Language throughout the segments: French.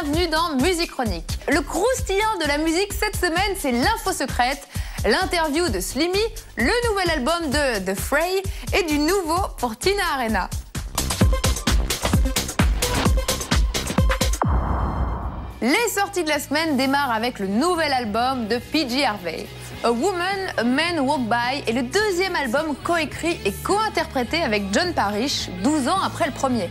bienvenue dans Musique Chronique. Le croustillant de la musique cette semaine, c'est l'info secrète, l'interview de Slimy, le nouvel album de The Fray et du nouveau pour Tina Arena. Les sorties de la semaine démarrent avec le nouvel album de PJ Harvey. A Woman, A Man Walk By est le deuxième album coécrit et co-interprété avec John Parrish, 12 ans après le premier.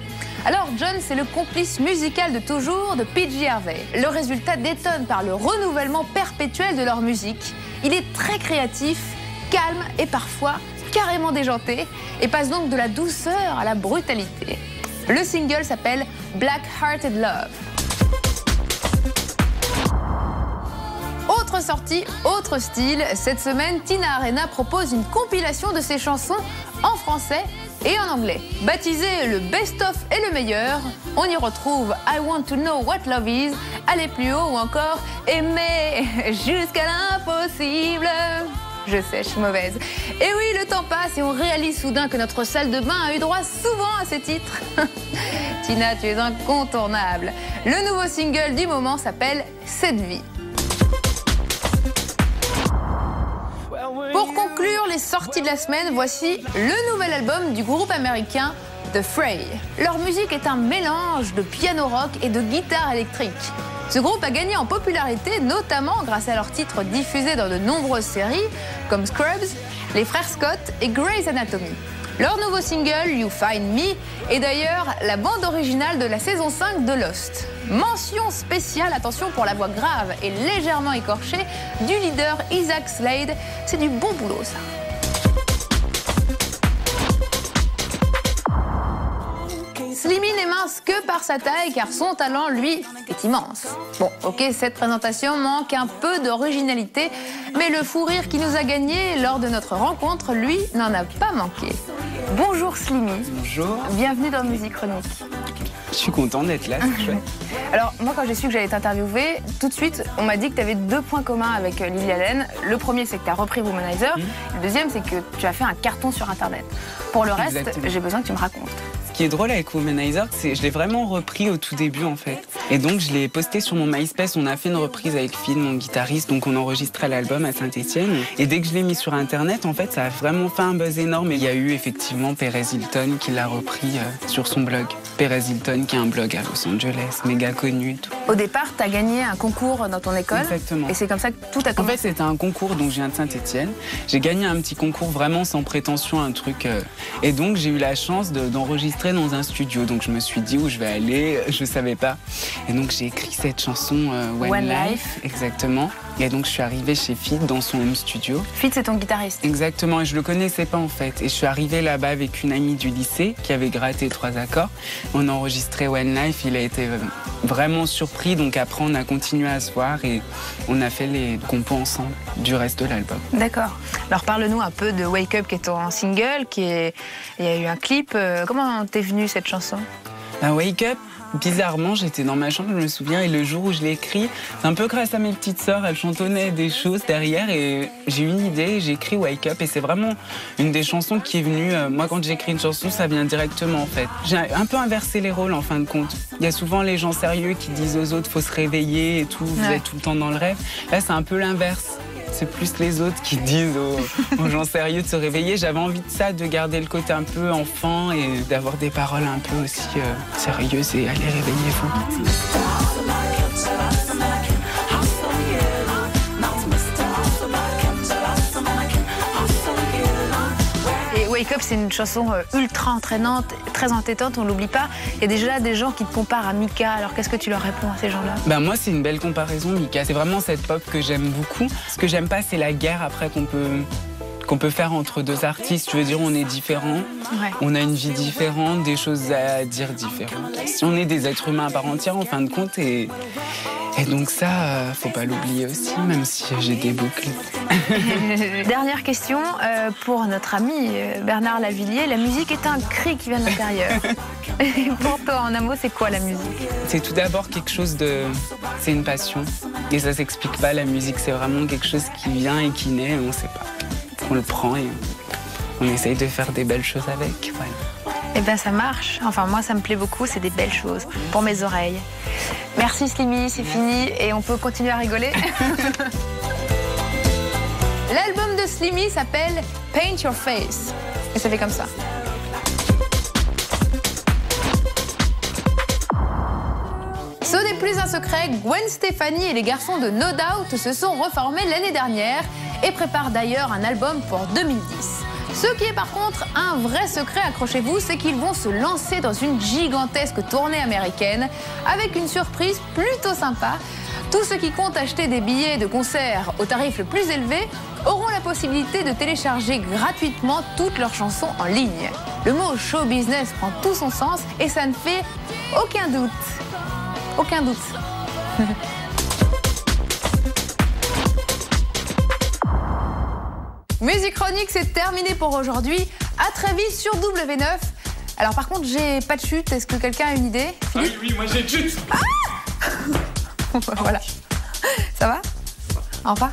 Alors John, c'est le complice musical de toujours de PJ Harvey. Le résultat détonne par le renouvellement perpétuel de leur musique. Il est très créatif, calme et parfois carrément déjanté et passe donc de la douceur à la brutalité. Le single s'appelle Black Hearted Love. Autre sortie, autre style. Cette semaine, Tina Arena propose une compilation de ses chansons en français et en anglais. Baptisé le best-of et le meilleur, on y retrouve I Want to Know What Love Is, Aller plus haut ou encore Aimer jusqu'à l'impossible. Je sais, je suis mauvaise. Et oui, le temps passe et on réalise soudain que notre salle de bain a eu droit souvent à ces titres. Tina, tu es incontournable. Le nouveau single du moment s'appelle Cette vie. Pour conclure les sorties de la semaine, voici le nouvel album du groupe américain The Fray. Leur musique est un mélange de piano rock et de guitare électrique. Ce groupe a gagné en popularité, notamment grâce à leurs titres diffusés dans de nombreuses séries, comme Scrubs, Les Frères Scott et Grey's Anatomy. Leur nouveau single, You Find Me, est d'ailleurs la bande originale de la saison 5 de Lost. Mention spéciale, attention, pour la voix grave et légèrement écorchée du leader Isaac Slade. C'est du bon boulot, ça. Slimy n'est mince que par sa taille, car son talent, lui, est immense. Bon, ok, cette présentation manque un peu d'originalité, mais le fou rire qui nous a gagné lors de notre rencontre, lui, n'en a pas manqué. Bonjour Slimy. Bonjour. Bienvenue dans Musique Chronique. Je suis content d'être là, c'est chouette. Alors, moi, quand j'ai su que j'allais t'interviewer, tout de suite, on m'a dit que tu avais deux points communs avec Lily Allen. Le premier, c'est que tu as repris Womanizer. Le deuxième, c'est que tu as fait un carton sur Internet. Pour le reste, j'ai besoin que tu me racontes. Ce qui est drôle avec Womanizer, c'est que je l'ai vraiment repris au tout début, en fait. Et donc, je l'ai posté sur mon MySpace. On a fait une reprise avec Phil, mon guitariste. Donc, on enregistrait l'album à Saint-Etienne. Et dès que je l'ai mis sur Internet, en fait, ça a vraiment fait un buzz énorme. Et il y a eu effectivement Perez Hilton qui l'a repris sur son blog. Perez Hilton, qui a un blog à Los Angeles, méga connu. Tout. Au départ, tu as gagné un concours dans ton école. Exactement. Et c'est comme ça que tout a commencé. En fait, c'était un concours, donc je viens de Saint-Etienne. J'ai gagné un petit concours vraiment sans prétention, un truc. Et donc, j'ai eu la chance d'enregistrer dans un studio. Donc, je me suis dit où je vais aller, je savais pas. Et donc, j'ai écrit cette chanson One Life. Exactement. Et donc, je suis arrivée chez Fit dans son home studio. Fit, c'est ton guitariste. Exactement. Et je le connaissais pas, en fait. Et je suis arrivée là-bas avec une amie du lycée qui avait gratté 3 accords. On a enregistré One Life. Il a été vraiment surpris. Donc, après, on a continué à se voir et on a fait les compos ensemble du reste de l'album. D'accord. Alors, parle-nous un peu de Wake Up, qui est ton single, il y a eu un clip. Comment t'es venue cette chanson? Wake Up, bizarrement, j'étais dans ma chambre, je me souviens, et le jour où je l'ai écrit, c'est un peu grâce à mes petites sœurs, elles chantonnaient des choses derrière, et j'ai eu une idée, j'ai écrit Wake Up, et c'est vraiment une des chansons qui est venue. Moi, quand j'écris une chanson, ça vient directement, en fait. J'ai un peu inversé les rôles, en fin de compte. Il y a souvent les gens sérieux qui disent aux autres, faut se réveiller et tout, vous êtes tout le temps dans le rêve. Là, c'est un peu l'inverse. C'est plus les autres qui disent aux gens sérieux de se réveiller. J'avais envie de ça, de garder le côté un peu enfant et d'avoir des paroles un peu aussi sérieuses et allez, réveillez-vous. Wake Up, c'est une chanson ultra entraînante, très entêtante, on l'oublie pas. Il y a déjà des gens qui te comparent à Mika, alors qu'est-ce que tu leur réponds à ces gens-là? Moi, c'est une belle comparaison, Mika. C'est vraiment cette pop que j'aime beaucoup. Ce que j'aime pas, c'est la guerre après qu'on peut faire entre deux artistes. Je veux dire, on est différents, on a une vie différente, des choses à dire différentes. Si on est des êtres humains à part entière, en fin de compte, et donc ça, faut pas l'oublier aussi, même si j'ai des boucles. Dernière question, pour notre ami Bernard Lavilliers, la musique est un cri qui vient de l'intérieur. Pour toi, en un mot, c'est quoi la musique? C'est tout d'abord quelque chose de... C'est une passion. Et ça s'explique pas, la musique, c'est vraiment quelque chose qui vient et qui naît, on sait pas. On le prend et on essaye de faire des belles choses avec. Voilà. Eh bien ça marche, enfin moi ça me plaît beaucoup, c'est des belles choses pour mes oreilles. Merci Slimmy, c'est fini et on peut continuer à rigoler. L'album de Slimmy s'appelle Paint Your Face et ça fait comme ça. Ce n'est plus un secret, Gwen Stefani et les garçons de No Doubt se sont reformés l'année dernière et préparent d'ailleurs un album pour 2010. Ce qui est par contre un vrai secret, accrochez-vous, c'est qu'ils vont se lancer dans une gigantesque tournée américaine avec une surprise plutôt sympa. Tous ceux qui comptent acheter des billets de concert au tarif le plus élevé auront la possibilité de télécharger gratuitement toutes leurs chansons en ligne. Le mot show business prend tout son sens et ça ne fait aucun doute. Aucun doute. Musique Chronique, c'est terminé pour aujourd'hui. À très vite sur W9. Alors par contre, j'ai pas de chute. Est-ce que quelqu'un a une idée? Oui, moi j'ai une chute. Voilà. Ça va? Au revoir.